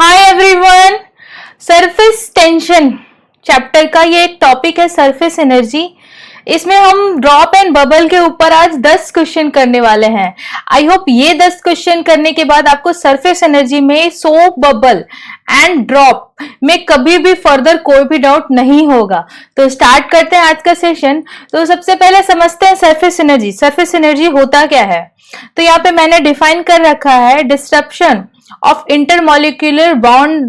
Hi everyone. Surface tension chapter का ये एक टॉपिक है, सरफेस एनर्जी। इसमें हम ड्रॉप एंड बबल के ऊपर आज 10 क्वेश्चन करने वाले हैं। आई होप ये 10 क्वेश्चन करने के बाद आपको सरफेस एनर्जी में सोप, बबल एंड ड्रॉप में कभी भी फर्दर कोई भी डाउट नहीं होगा। तो स्टार्ट करते हैं आज का सेशन। तो सबसे पहले समझते हैं सरफेस एनर्जी। सरफेस एनर्जी होता क्या है? तो यहाँ पे मैंने डिफाइन कर रखा है, disruption of intermolecular bond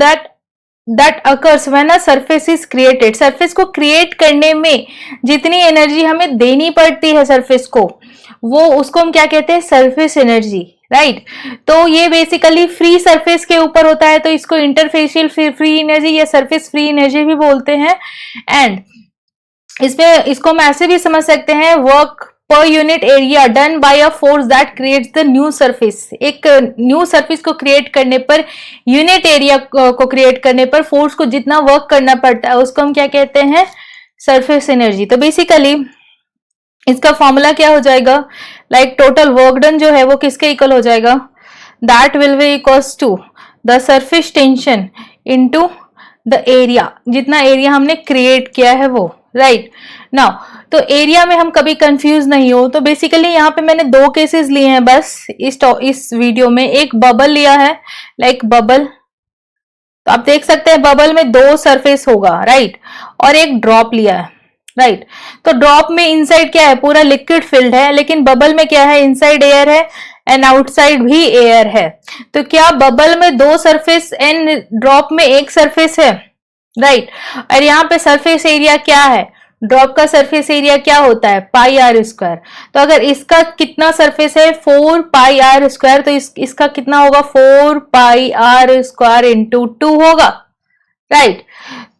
that occurs when a surface is created। Surface को क्रिएट करने में जितनी एनर्जी हमें देनी पड़ती है सरफेस को, वो उसको हम क्या कहते हैं? Surface energy, right. तो ये बेसिकली फ्री सरफेस के ऊपर होता है, तो इसको इंटरफेशियल फ्री एनर्जी या सरफेस फ्री एनर्जी भी बोलते हैं। एंड इसमें इसको हम ऐसे भी समझ सकते हैं, work per unit area done by a force that creates the new surface. एक न्यू सरफेस को क्रिएट करने पर, यूनिट एरिया को क्रिएट करने पर फोर्स को जितना वर्क करना पड़ता है उसको हम क्या कहते हैं? Surface energy. तो बेसिकली इसका फॉर्मूला क्या हो जाएगा? लाइक टोटल वर्क डन जो है वो किसके इक्वल हो जाएगा? That will be equals to the surface tension into the area, जितना एरिया हमने क्रिएट किया है वो, राइट। नाउ तो एरिया में हम कभी कंफ्यूज नहीं हो। तो बेसिकली यहाँ पे मैंने दो केसेस लिए हैं बस इस वीडियो में। एक बबल लिया है, लाइक बबल, तो आप देख सकते हैं बबल में दो सरफेस होगा, राइट। और एक ड्रॉप लिया है, राइट। तो ड्रॉप में इनसाइड क्या है? पूरा लिक्विड फिल्ड है, लेकिन बबल में क्या है? इनसाइड एयर है एंड आउटसाइड भी एयर है। तो क्या बबल में दो सरफेस एंड ड्रॉप में एक सरफेस है, राइट। और यहाँ पे सरफेस एरिया क्या है? ड्रॉप का सरफेस एरिया क्या होता है? पाई आर स्क्वायर। तो अगर इसका कितना सरफेस है? 4 पाई आर स्क्वायर। तो इसका कितना होगा? 4 पाई आर स्क्वायर इंटू 2 होगा, राइट।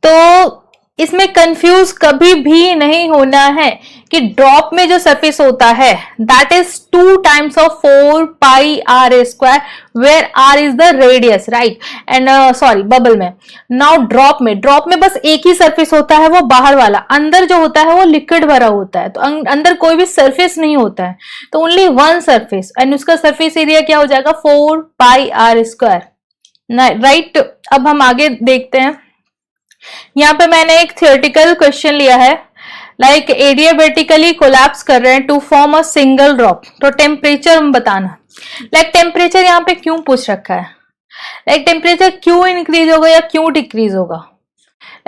तो इसमें कंफ्यूज कभी भी नहीं होना है कि ड्रॉप में जो सरफेस होता है that is 2 times of 4 pi r square, where r is the radius, right. And sorry, bubble में। नाउ ड्रॉप में बस एक ही सरफेस होता है, वो बाहर वाला। अंदर जो होता है वो लिक्विड भरा होता है, तो अंदर कोई भी सरफेस नहीं होता है, तो ओनली वन सरफेस, एंड उसका सरफेस एरिया क्या हो जाएगा? 4 पाई आर स्क्वायर, राइट। अब हम आगे देखते हैं। यहाँ पे मैंने एक थियोरेटिकल क्वेश्चन लिया है, लाइक एडियाबेटिकली कोलैप्स कर रहे हैं to form a single drop. तो टेम्परेचर हम बताना, लाइक टेम्परेचर यहाँ पे क्यों पूछ रखा है? लाइक टेम्परेचर क्यों इंक्रीज होगा या क्यों डिक्रीज होगा?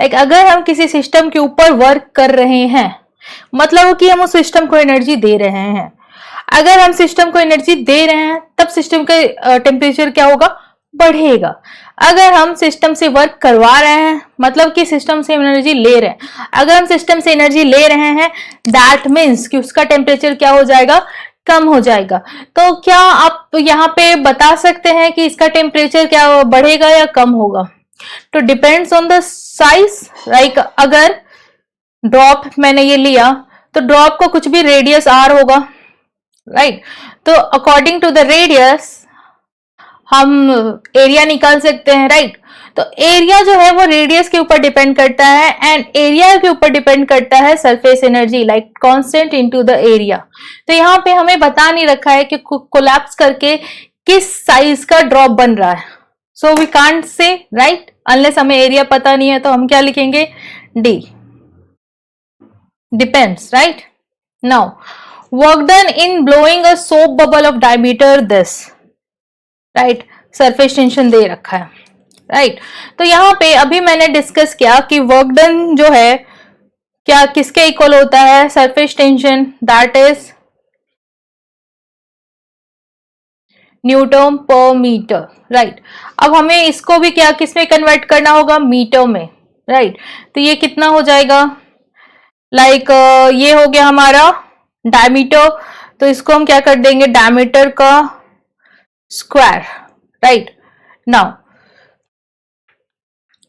लाइक अगर हम किसी सिस्टम के ऊपर वर्क कर रहे हैं, मतलब कि हम उस सिस्टम को एनर्जी दे रहे हैं। अगर हम सिस्टम को एनर्जी दे रहे हैं तब सिस्टम का टेम्परेचर क्या होगा? बढ़ेगा। अगर हम सिस्टम से वर्क करवा रहे हैं, मतलब कि सिस्टम से एनर्जी ले रहे हैं, अगर हम सिस्टम से एनर्जी ले रहे हैं दैट मीन्स कि उसका टेम्परेचर क्या हो जाएगा? कम हो जाएगा। तो क्या आप यहाँ पे बता सकते हैं कि इसका टेम्परेचर क्या बढ़ेगा या कम होगा? तो depends on the size. Like अगर ड्रॉप मैंने ये लिया, तो ड्रॉप को कुछ भी रेडियस आर होगा, राइट। तो अकॉर्डिंग टू द रेडियस हम एरिया निकाल सकते हैं, राइट। तो एरिया जो है वो रेडियस के ऊपर डिपेंड करता है, एंड एरिया के ऊपर डिपेंड करता है surface energy, like constant into the area. तो यहाँ पे हमें बता नहीं रखा है कि कोलैप्स करके किस साइज का ड्रॉप बन रहा है। So we can't say, right, unless हमें एरिया पता नहीं है। तो हम क्या लिखेंगे? D, depends, right. Now work done in blowing a soap bubble of diameter this, right. Surface tension दे रखा है, राइट। तो यहाँ पे अभी मैंने डिस्कस किया कि वर्क डन जो है क्या किसके इक्वल होता है? Surface tension, that is Newton पर मीटर, राइट। अब हमें इसको भी क्या किस में कन्वर्ट करना होगा? मीटर में, राइट। तो ये कितना हो जाएगा? लाइक ये हो गया हमारा डायमीटर, तो इसको हम क्या कर देंगे? डायमीटर का स्क्वायर, राइट। नाउ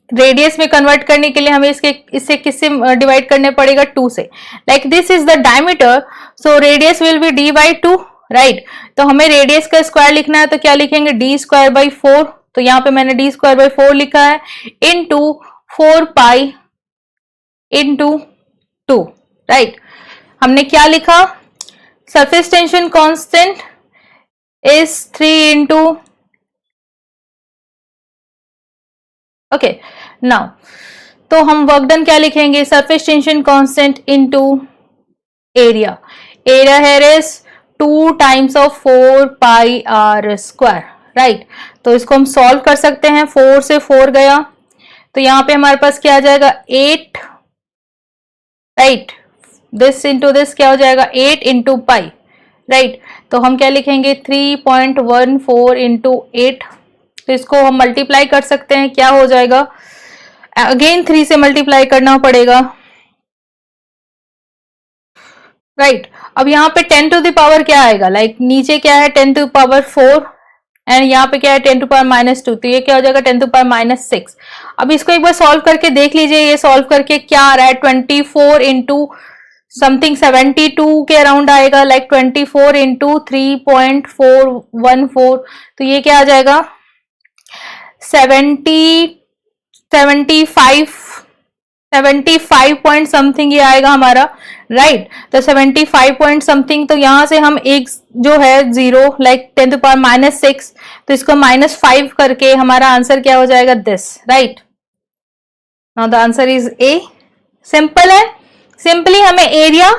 रेडियस में कन्वर्ट करने के लिए हमें इससे किससे डिवाइड करने पड़ेगा? 2 से। Like this is the diameter, so radius will be D by 2, right. तो हमें रेडियस का स्क्वायर लिखना है, तो क्या लिखेंगे? D square by 4। तो यहाँ पे मैंने डी स्क्वायर बाई 4 लिखा है, इनटू 4 पाई इनटू 2, राइट। हमने क्या लिखा? Surface tension constant is 3 into okay now, तो हम वर्क डन क्या लिखेंगे, surface tension constant into area, area here is 2 times of 4 pi r square, right. तो इसको हम सॉल्व कर सकते हैं, 4 से 4 गया तो यहाँ पे हमारे पास क्या आ जाएगा 8, राइट, दिस इंटू दिस क्या हो जाएगा 8 इंटू पाई, राइट। तो हम क्या लिखेंगे 3.14 इंटू 8, तो इसको हम मल्टीप्लाई कर सकते हैं, क्या हो जाएगा, अगेन 3 से मल्टीप्लाई करना पड़ेगा, राइट। अब यहाँ पे 10 टू द पावर क्या आएगा, लाइक नीचे क्या है 10 टू पावर 4 एंड यहाँ पे क्या है 10 टू पावर -2, तो ये क्या हो जाएगा 10 टू पावर -6। अब इसको एक बार सॉल्व करके देख लीजिए, ये सॉल्व करके क्या आ रहा है 24 इंटू समथिंग 72 के अराउंड आएगा, लाइक 24 इंटू 3.414, तो ये क्या आ जाएगा 75 पॉइंट समथिंग ये आएगा हमारा, राइट। तो 75 पॉइंट समथिंग, तो यहां से हम एक जो है 0 लाइक 10 टू पावर -6, तो इसको -5 करके हमारा आंसर क्या हो जाएगा this, right. Now the answer is a, simple है, सिंपली हमें एरिया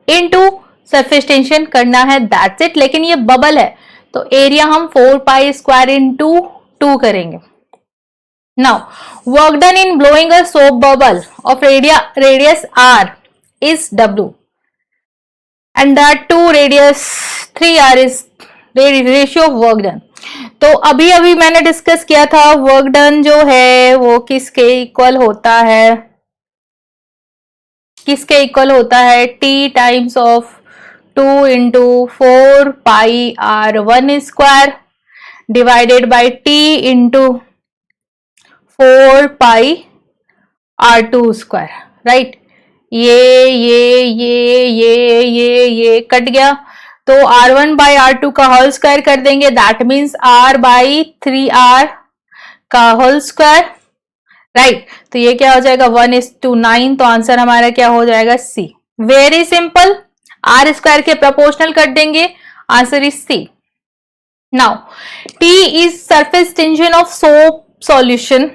इनटू सरफेस टेंशन करना है, दैट्स इट। लेकिन ये बबल है तो एरिया हम 4 पाई स्क्वायर इंटू 2 करेंगे। Now, work done in blowing a soap bubble of radius r is W, and that too radius 3r is the ratio of work done. तो अभी अभी मैंने डिस्कस किया था वर्क डन जो है वो किसके इक्वल होता है, किसके इक्वल होता है T times of 2 into 4 pi r1 square divided by T into 4 pi r2 square, right. ये कट गया, तो r1 बाई r2 का होल स्क्वायर कर देंगे, that means r by 3r का होल स्क्वायर, राइट। तो ये क्या हो जाएगा 1:9, तो आंसर हमारा क्या हो जाएगा C. Very simple, r square के प्रोपोर्शनल कर देंगे, answer is C. Now T is surface tension of soap solution,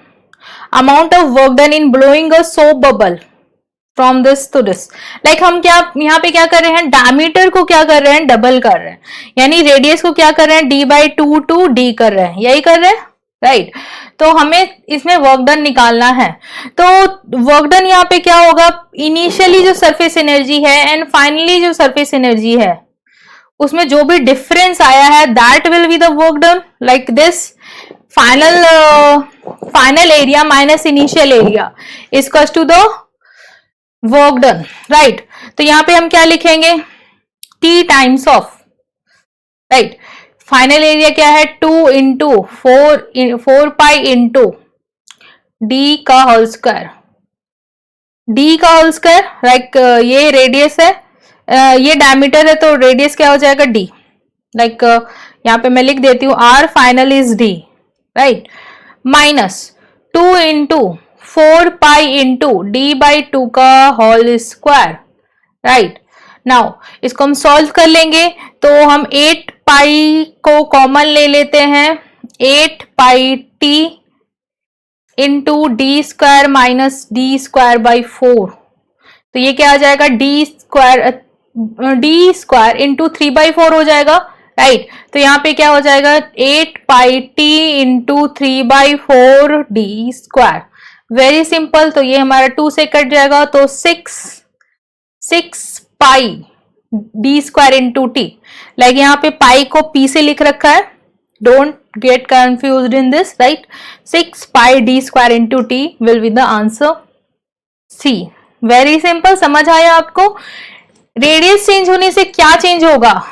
amount of work done in blowing a soap bubble from this to this, like हम क्या यहाँ पे क्या कर रहे हैं, डायमीटर को क्या कर रहे हैं डबल कर रहे हैं, यानी रेडियस को क्या कर रहे हैं d/2 टू d कर रहे हैं, यही कर रहे हैं, राइट। तो हमें इसमें वर्क डन निकालना है, तो वर्क डन यहाँ पे क्या होगा, इनिशियली जो सरफेस एनर्जी है एंड फाइनली जो सरफेस एनर्जी है उसमें जो भी डिफरेंस आया है that will be the work done, like this final area minus initial area equals to the work done, right. तो यहां पे हम क्या लिखेंगे T times of, right, final area क्या है 2 इंटू 4 पाई इंटू डी का होल स्क्वायर, डी का होल स्क्वायर, लाइक ये रेडियस है, ये डायमीटर है, तो रेडियस क्या हो जाएगा d, लाइक यहाँ पे मैं लिख देती हूँ r final is d, right, minus 2 into 4 pi into d/2 का होल स्क्वायर, राइट। नाउ इसको हम सॉल्व कर लेंगे, तो हम 8 पाई को कॉमन ले लेते हैं, 8 पाई t into D square minus D square by 4, तो ये क्या आ जाएगा डी स्क्वायर इंटू 3/4 हो जाएगा, राइट। तो यहाँ पे क्या हो जाएगा 8 pi t into 3/4 d square, very simple. तो ये हमारा 2 से कट जाएगा, तो 6 pi d square into t, like यहाँ पे पाई को पी से लिख रखा है, don't get confused in this, right. 6 pi d square into t will be the answer C. Very simple, समझ आया आपको। रेडियस चेंज होने से क्या चेंज होगा,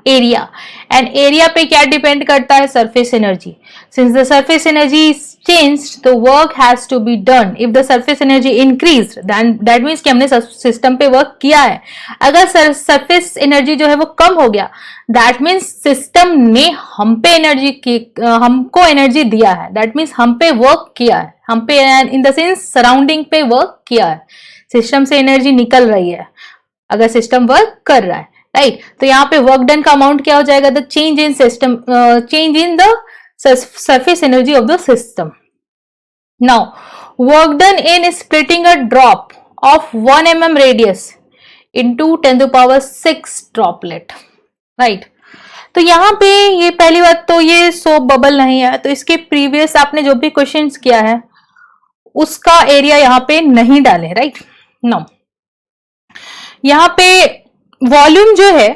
एरिया, एंड एरिया पे क्या डिपेंड करता है, surface energy. Since the surface energy is changed, the work has to be done. If the surface energy increased, then that means कि हमने सिस्टम पे वर्क किया है। अगर सरफेस एनर्जी जो है वो कम हो गया, दैट मीन्स सिस्टम ने हम पे हमको एनर्जी दिया है, दैट मीन्स हम पे वर्क किया है, हम पे इन द सेंस सराउंडिंग पे वर्क किया है, सिस्टम से एनर्जी निकल रही है अगर सिस्टम वर्क कर रहा है, राइट। तो यहाँ पे वर्क डन का अमाउंट क्या हो जाएगा, the change in system, change in the surface energy of the system. Now, work done in splitting a drop of 1 mm radius into 10 to the power 6 droplet, right? तो यहाँ पे ये पहली बात तो ये सोप बबल नहीं है, तो इसके प्रीवियस आपने जो भी क्वेश्चंस किया है उसका एरिया यहाँ पे नहीं डाले, राइट? नो, यहाँ पे वॉल्यूम जो है,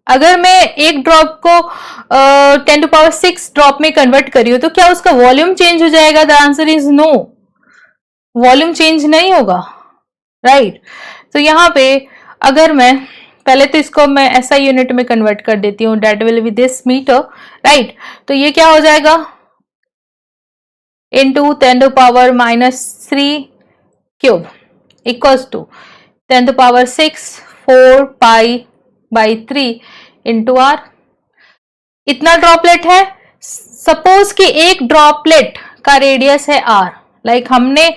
अगर मैं एक ड्रॉप को 10 टू पावर 6 ड्रॉप में कन्वर्ट करी हूं तो क्या उसका वॉल्यूम चेंज हो जाएगा? The answer is no, volume change नहीं होगा, राइट? तो यहाँ पे अगर मैं पहले तो इसको मैं SI यूनिट में कन्वर्ट कर देती हूँ, that will be this metre, right? तो ये क्या हो जाएगा? Into 10 to power -3 cube equals to 10 to power 6 4 pi by 3 into r. इतना ड्रॉपलेट है। सपोज कि एक ड्रॉपलेट का रेडियस है r, लाइक हमने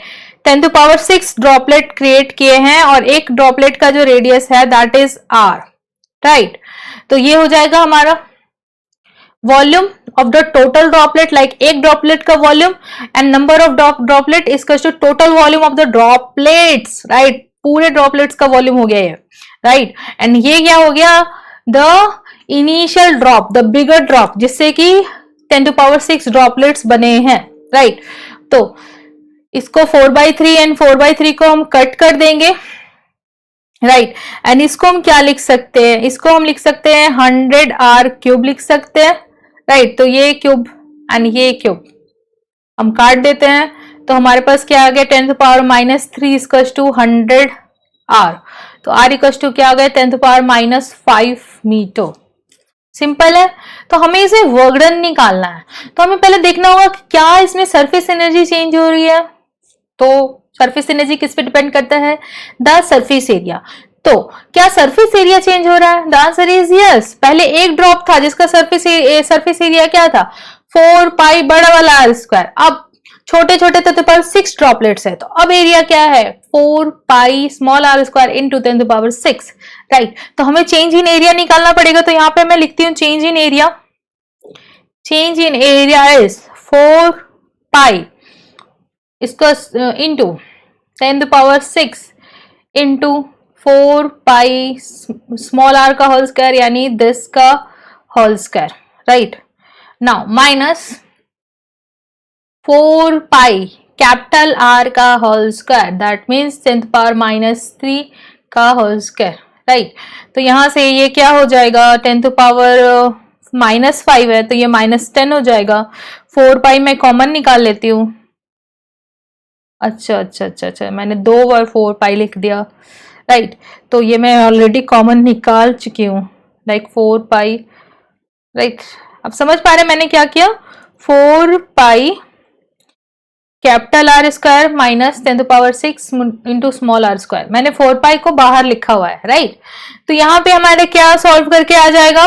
10 टू पावर 6 ड्रॉपलेट क्रिएट किए हैं और एक ड्रॉपलेट का जो रेडियस है दैट इज r, राइट? तो ये हो जाएगा हमारा volume of the total droplet, like एक ड्रॉपलेट का volume and number of droplet is to total volume of the droplets, right? पूरे ड्रॉपलेट्स का वॉल्यूम हो गया ये, राइट? एंड ये क्या हो गया? The initial drop, the bigger drop, जिससे कि 10 टू पावर 6 ड्रॉपलेट्स बने हैं, राइट? तो इसको 4/3 एंड 4/3 को हम कट कर देंगे, राइट? एंड इसको हम क्या लिख सकते हैं? इसको हम लिख सकते हैं 100r क्यूब लिख सकते हैं, राइट? तो ये क्यूब एंड ये क्यूब हम काट देते हैं, तो हमारे पास क्या आ गया? 10 to power -3 equals to 100r, तो r इक्वल्स टू क्या आ गया? 10 टू पावर -5 मीटर। सिंपल है। तो हमें इसे वर्क डन निकालना है, तो हमें पहले देखना होगा कि क्या इसमें सरफेस एनर्जी चेंज हो रही है। तो सरफेस एनर्जी किस पे डिपेंड करता है? The surface area. तो क्या सरफेस एरिया चेंज हो रहा है? The answer is yes. पहले एक ड्रॉप था जिसका सरफेस एरिया क्या था? 4 पाई बड़ा वाला r स्क्वायर। अब छोटे छोटे तो पावर 6 ड्रॉपलेट्स है, तो अब एरिया क्या है? 4 pi small r square into 10 to power 6, right? तो हमें चेंज इन एरिया निकालना पड़ेगा, तो यहाँ पे मैं लिखती हूँ change in area. Change in area is 4 pi इसको into 10 to power 6 into 4 pi small r का होल स्क्वायर यानी दिस का whole square, right? Now minus 4 pi capital R का whole square, that means 10 power -3 का whole square, right? तो यहां से ये क्या हो जाएगा? 10 टू पावर -5 है तो ये -10 हो जाएगा। 4 पाई मैं कॉमन निकाल लेती हूँ। अच्छा, मैंने 2 बार 4 पाई लिख दिया, राइट? तो ये मैं ऑलरेडी कॉमन निकाल चुकी हूँ, लाइक 4 पाई, राइट? अब समझ पा रहे मैंने क्या किया? 4 pi capital R square minus 10 to power 6 into small r square, मैंने 4 पाई को बाहर लिखा हुआ है, राइट? तो यहाँ पे हमारे क्या सॉल्व करके आ जाएगा?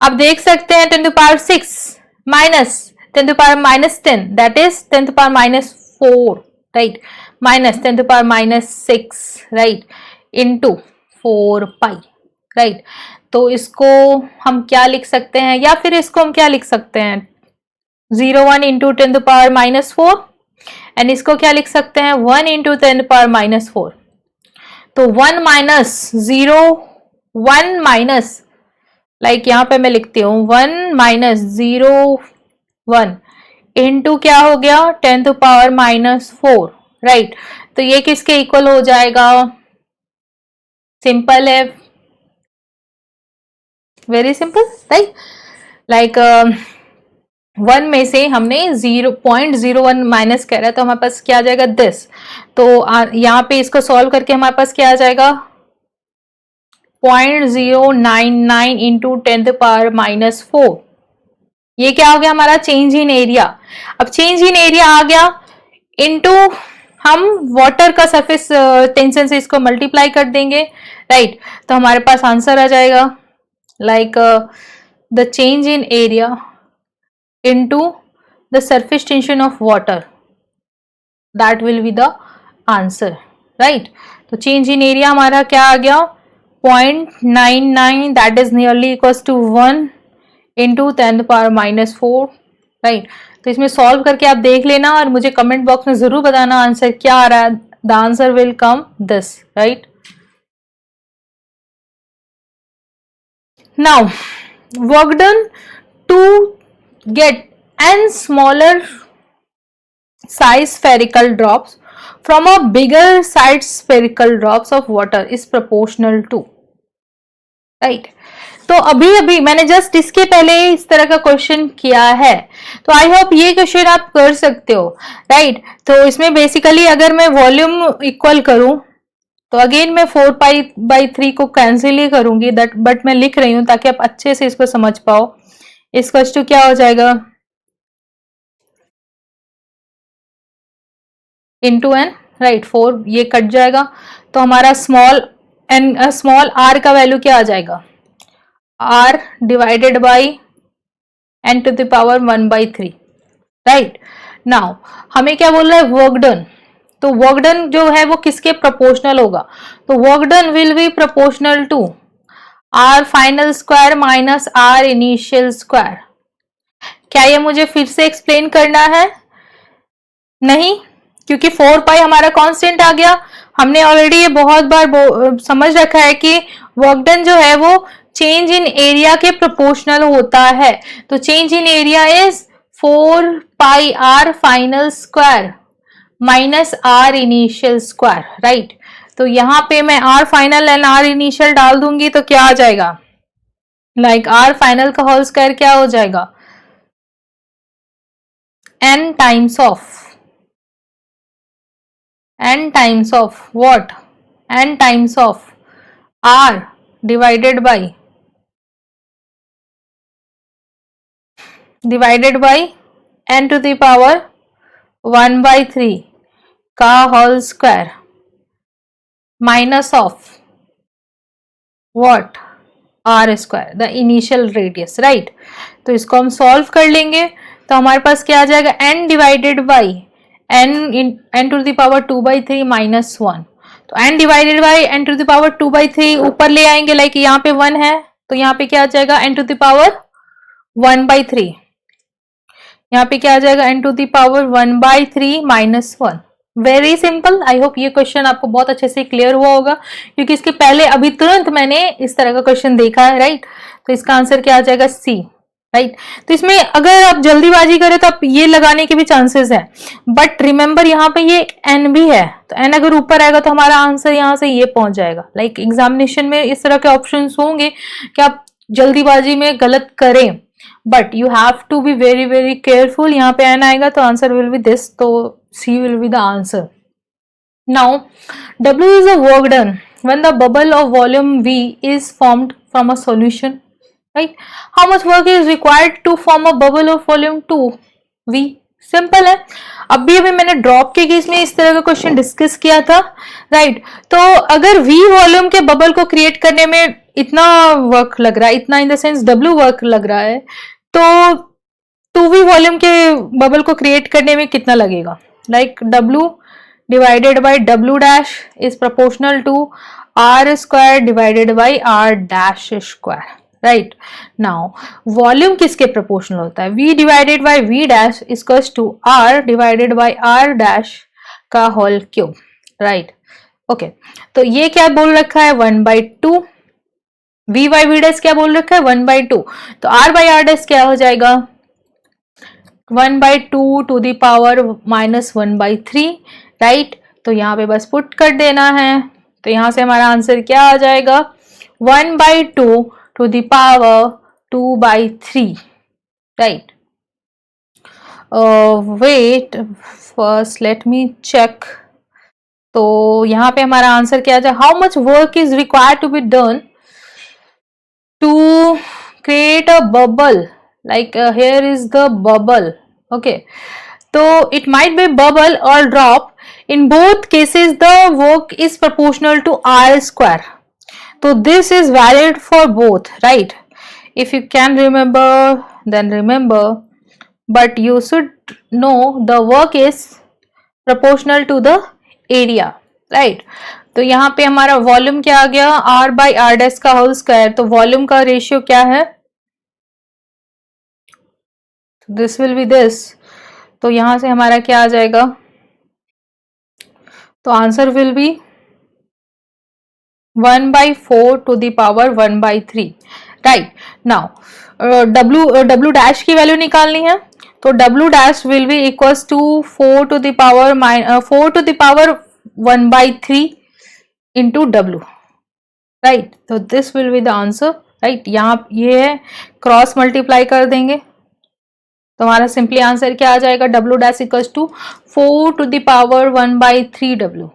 आप देख सकते हैं 10 to power 6 minus 10 to power -10, that is 10 to power -4, right? Minus 10 to power -6, right? Into 4 pi, right? तो इसको हम क्या लिख सकते हैं, या फिर इसको हम क्या लिख सकते हैं? 0 1 इंटू 10 टू पावर -4 एंड इसको क्या लिख सकते हैं? 1 इंटू 10 टू पावर -4। तो 1 माइनस 0 1 माइनस, लाइक यहाँ पे मैं लिखती हूँ 1 माइनस 0 1 इंटू क्या हो गया? 10 टू पावर -4, राइट? तो ये किसके इक्वल हो जाएगा? सिंपल है, वेरी सिंपल, राइट? लाइक 1 में से हमने 0.01 माइनस करा है, तो हमारे पास क्या आ जाएगा? दिस। तो यहाँ पे इसको सॉल्व करके हमारे पास क्या आ जाएगा? 0.099 इंटू 10 टू पावर -4। ये क्या हो गया हमारा? Change in area. अब चेंज इन एरिया आ गया इंटू हम वाटर का सरफेस टेंशन से इसको मल्टीप्लाई कर देंगे, राइट? तो हमारे पास आंसर आ जाएगा like the change in area into the surface tension of water, that will be the answer, right? तो change in area हमारा क्या आ गया? 0.99, that is nearly equals to 1 into 10 to power -4, right. तो इसमें solve करके आप देख लेना और मुझे कमेंट बॉक्स में जरूर बताना आंसर क्या आ रहा है। The answer will come this, right. Now work done to get n smaller size spherical drops from a bigger size spherical drops of water is proportional to, right? तो अभी अभी मैंने जस्ट इसके पहले इस तरह का क्वेश्चन किया है, तो आई होप ये क्वेश्चन आप कर सकते हो, राइट। तो इसमें बेसिकली अगर मैं वॉल्यूम इक्वल करूं तो अगेन मैं 4π/3 को कैंसिल ही करूंगी, दैट बट मैं लिख रही हूं ताकि आप अच्छे से इसको समझ पाओ। इसका टू क्या हो जाएगा, इंटू एन, राइट। 4 ये कट जाएगा तो हमारा स्मॉल आर का वैल्यू क्या आ जाएगा, r divided by n to the power 1/3, right. Now हमें क्या बोल रहा है, वर्क डन। तो वर्क डन जो है वो किसके प्रोपोर्शनल होगा, तो work done will be proportional to r final square minus are initial square. क्या ये मुझे फिर से एक्सप्लेन करना है, नहीं, क्योंकि 4π हमारा कांस्टेंट आ गया। हमने ऑलरेडी ये बहुत बार समझ रखा है कि वर्क डन जो है वो चेंज इन एरिया के प्रोपोर्शनल होता है। तो change in area is 4πr final square minus are initial square, right. तो यहां पे मैं r final and r initial डाल दूंगी तो क्या आ जाएगा, लाइक आर फाइनल का होल स्क्वायर क्या हो जाएगा, n times of what, n times of r divided by n to the power 1/3 का whole square minus of what, r square the initial radius, right. तो इसको हम सॉल्व कर लेंगे तो हमारे पास क्या आ जाएगा, n divided by n to the power 2/3 minus 1। तो n divided by n to the power 2/3 ऊपर ले आएंगे, लाइक यहाँ पे 1 है तो यहाँ पे क्या आ जाएगा, n टू द पावर 1/3। यहाँ पे क्या आ जाएगा, n to the power 1/3 minus 1। Very simple. I hope ये क्वेश्चन आपको बहुत अच्छे से क्लियर हुआ होगा, क्योंकि इसके पहले अभी तुरंत मैंने इस तरह का क्वेश्चन देखा है, राइट। तो इसका आंसर क्या आ जाएगा, सी, राइट। तो इसमें अगर आप जल्दीबाजी करें तो आप ये लगाने के भी चांसेस है, बट रिमेंबर यहाँ पे ये n भी है, तो n अगर ऊपर आएगा तो हमारा आंसर यहाँ से ये पहुंच जाएगा। लाइक एग्जामिनेशन में इस तरह के ऑप्शंस होंगे कि आप जल्दीबाजी में गलत करें, but you have to be very very careful. यहाँ पे n आएगा तो आंसर विल बी दिस, तो C will be the answer. Now, W is a work done when the bubble of volume V is formed from a solution, right? How much work is required to form a bubble of volume 2? V. Simple है। अभी मैंने drop के case में इस तरह का question discuss किया था, राइट। तो अगर V वॉल्यूम के बबल को क्रिएट करने में इतना वर्क लग रहा है, इतना in the sense W work लग रहा है, तो 2V वॉल्यूम के बबल को क्रिएट करने में कितना लगेगा, like W divided by W dash is proportional to R square divided by R dash square, right। now volume किसके proportional होता है, V divided by V dash is equals to R divided by R dash का whole cube, right। okay, तो ये क्या बोल रखा है 1/2, V by V dash क्या बोल रखा है 1/2, तो R by R dash क्या हो जाएगा 1/2 to the power minus 1/3, right. तो यहाँ पे बस पुट कर देना है, तो यहाँ से हमारा आंसर क्या आ जाएगा 1/2 to the power 2/3, right. Wait first let me check. तो यहाँ पे हमारा आंसर क्या आ जाए, how much work is required to be done to create a bubble, like here is the bubble, okay, so it might be bubble or drop. In both cases the work is proportional to R square, so this is valid for both, right। if you can remember then remember, but you should know the work is proportional to the area, right। तो यहाँ पे हमारा volume क्या आ गया, R by R dash का whole square. तो volume का ratio क्या है दिस विल बी दिस। तो यहां से हमारा क्या आ जाएगा, तो answer will be 1/4 to the power 1/3, right. Now W dash की वैल्यू निकालनी है, तो W dash will be equals to 4 to the power 4 to the power 1/3 into w, right. तो this will be the answer, right. यहाँ ये है, cross multiply कर देंगे तो हमारा सिंपली आंसर क्या आ जाएगा, W dash equals to 4 to the power 1/3 w।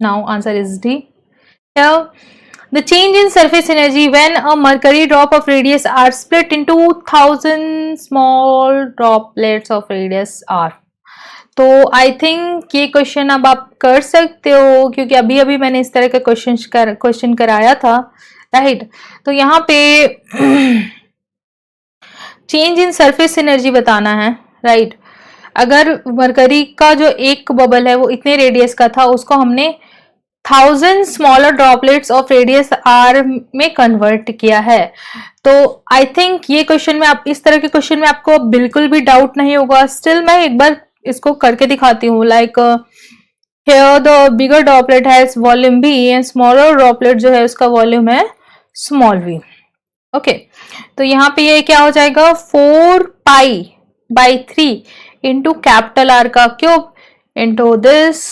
Now answer is D. Here, the change in surface energy when a mercury drop of radius r split into 1000 small droplets of radius r। तो I think ये question अब आप कर सकते हो, क्योंकि अभी अभी मैंने इस तरह का क्वेश्चन कराया था, राइट। तो यहाँ पे चेंज इन सरफेस एनर्जी बताना है, राइट। अगर मरकरी का जो एक बबल है वो इतने रेडियस का था, उसको हमने 1000 smaller droplets of radius r में कन्वर्ट किया है। तो आई थिंक ये क्वेश्चन में, आप इस तरह के क्वेश्चन में आपको बिल्कुल भी डाउट नहीं होगा। स्टिल मैं एक बार इसको करके दिखाती हूँ। Like here the bigger droplet has volume v and smaller droplet जो है उसका वॉल्यूम है स्मॉल v। ओके, तो यहाँ पे ये क्या हो जाएगा, 4π/3 इंटू कैपिटल आर का cube into this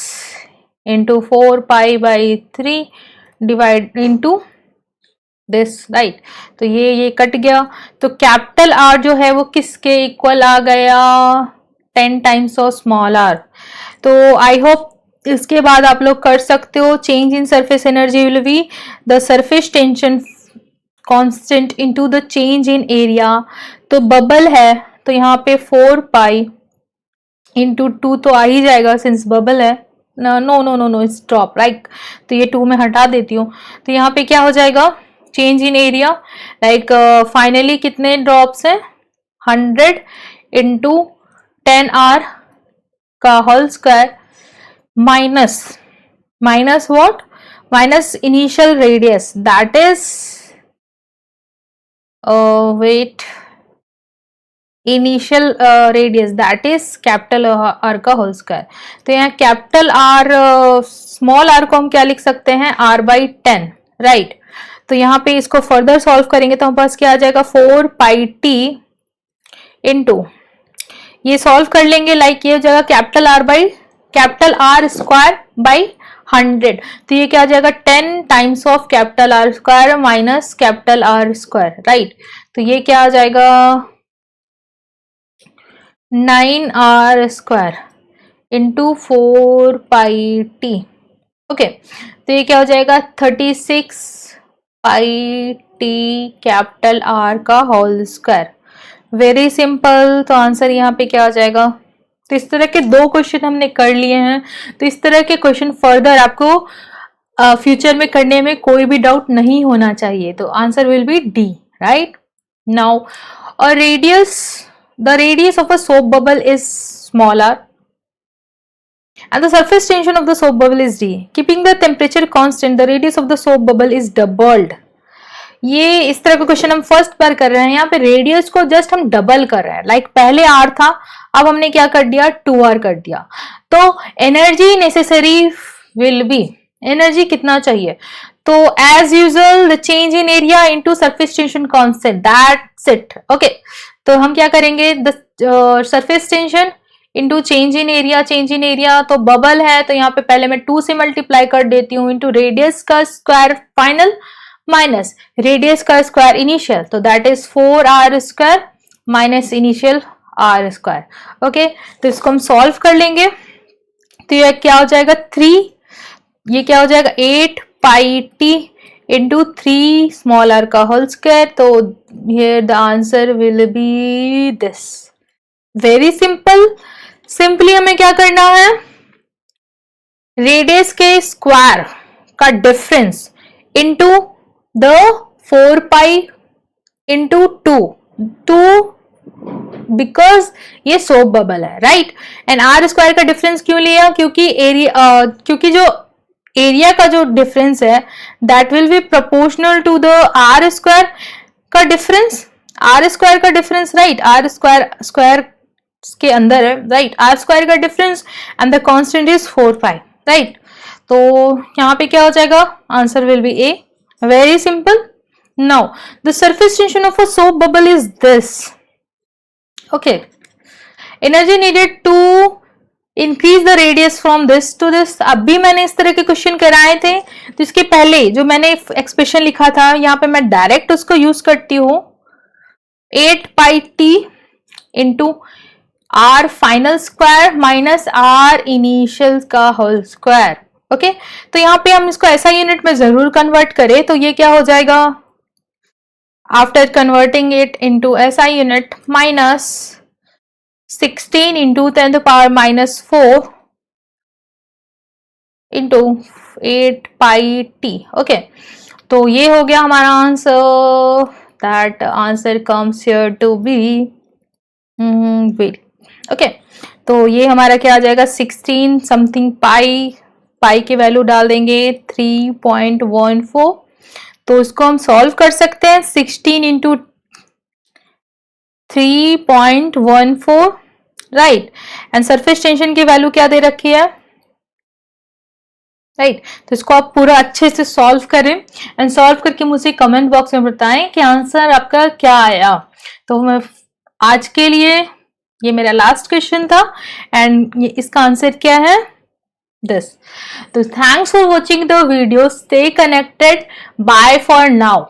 into 4π/3 divide into this, right. तो ये कट गया, तो कैपिटल आर जो है वो किसके इक्वल आ गया, 10 टाइम्स ऑफ स्मॉल आर। तो आई होप इसके बाद आप लोग कर सकते हो। Change in surface energy will be the surface tension constant into the change in area. तो बबल है तो यहाँ पे 4π इंटू 2 तो आ ही जाएगा सिंस बबल है। No no no no it's drop, right. तो ये 2 में हटा देती हूँ। तो यहाँ पे क्या हो जाएगा, change in area, like finally कितने ड्रॉप्स हैं, 100 इंटू 10r का whole square minus what, minus initial radius that is wait initial radius that is capital R का होल स्क्वायर। तो यहाँ कैपिटल आर स्मॉल आर को हम क्या लिख सकते हैं, r/10, राइट। तो यहाँ पे इसको फर्दर सॉल्व करेंगे तो हमारे पास क्या आ जाएगा, 4πt इंटू, ये सॉल्व कर लेंगे, लाइक ये हो जाएगा कैपिटल आर स्क्वायर बाई 100। तो ये क्या आ जाएगा, 10 times of capital R square minus capital R square, right. तो ये क्या आ जाएगा, 9r square into 4πt। Okay, तो ये क्या हो जाएगा, 36πt कैपिटल आर का होल स्क्वायर। Very simple. तो आंसर यहाँ पे क्या आ जाएगा। तो इस तरह के 2 क्वेश्चन हमने कर लिए हैं। तो इस तरह के क्वेश्चन फर्दर आपको फ्यूचर में करने में कोई भी डाउट नहीं होना चाहिए। तो answer will B D, right. Now और the radius of a soap bubble is smaller and the surface tension of the soap bubble is d. Keeping the temperature constant, the radius of the soap bubble is doubled. ये इस तरह का question हम first बार कर रहे हैं। यहाँ पे रेडियस को जस्ट हम डबल कर रहे हैं, लाइक पहले r था, अब हमने क्या कर दिया, 2r कर दिया। तो energy necessary will be, energy कितना चाहिए, तो as usual the change in area into surface tension constant, that's it. Okay, तो हम क्या करेंगे, the surface tension into change in area, तो बबल है तो यहाँ पे पहले मैं 2 से मल्टीप्लाई कर देती हूँ इंटू रेडियस का स्क्वायर फाइनल माइनस रेडियस का स्क्वायर इनिशियल, तो that is 4r square minus initial r square. Okay, तो इसको हम सॉल्व कर लेंगे। तो ये क्या हो जाएगा, 3, ये क्या हो जाएगा 8πt इंटू 3 स्मॉल r का होल स्क्वायर। तो here the answer will be this. Very simple. Simply हमें क्या करना है, रेडियस के स्क्वायर का difference into the 4π into 2 because ये सोप बबल है, राइट। एंड आर स्क्वायर का डिफरेंस क्यों लिया, क्योंकि जो एरिया का जो डिफरेंस है that will be proportional to the R square का डिफरेंस, आर स्क्वायर का difference, right, r square square के अंदर है, राइट, आर स्क्वायर का difference and the constant is 4 pi, right. तो यहाँ पे क्या हो जाएगा, answer will be A, very simple. Now the surface tension of a soap bubble is this, okay. Energy needed to increase the radius from this to this. अब भी मैंने इस तरह के क्वेश्चन कराए थे, तो इसके पहले जो मैंने एक्सप्रेशन लिखा था यहाँ पे मैं डायरेक्ट उसको यूज करती हूँ, 8 pi t into R final square minus are initial का होल स्क्वायर, ओके। तो यहाँ पे हम इसको ऐसा यूनिट में जरूर कन्वर्ट करें, तो ये क्या हो जाएगा, after converting it into SI unit minus 16 into 10 power minus 4 into 8 pi T, okay. तो ये हो गया हमारा answer, that answer comes here to be very, okay. तो ये हमारा क्या आ जाएगा, 16 समथिंग पाई, पाई की वैल्यू डाल देंगे 3.14। तो इसको हम सॉल्व कर सकते हैं, 16 into 3.14, right. And surface tension की वैल्यू क्या दे रखी है, राइट। तो इसको आप पूरा अच्छे से सॉल्व करें एंड सॉल्व करके मुझे कमेंट बॉक्स में बताएं कि आंसर आपका क्या आया। तो मैं आज के लिए ये मेरा लास्ट क्वेश्चन था एंड इसका आंसर क्या है, दिस। तो thanks for watching the video, stay connected, bye for now.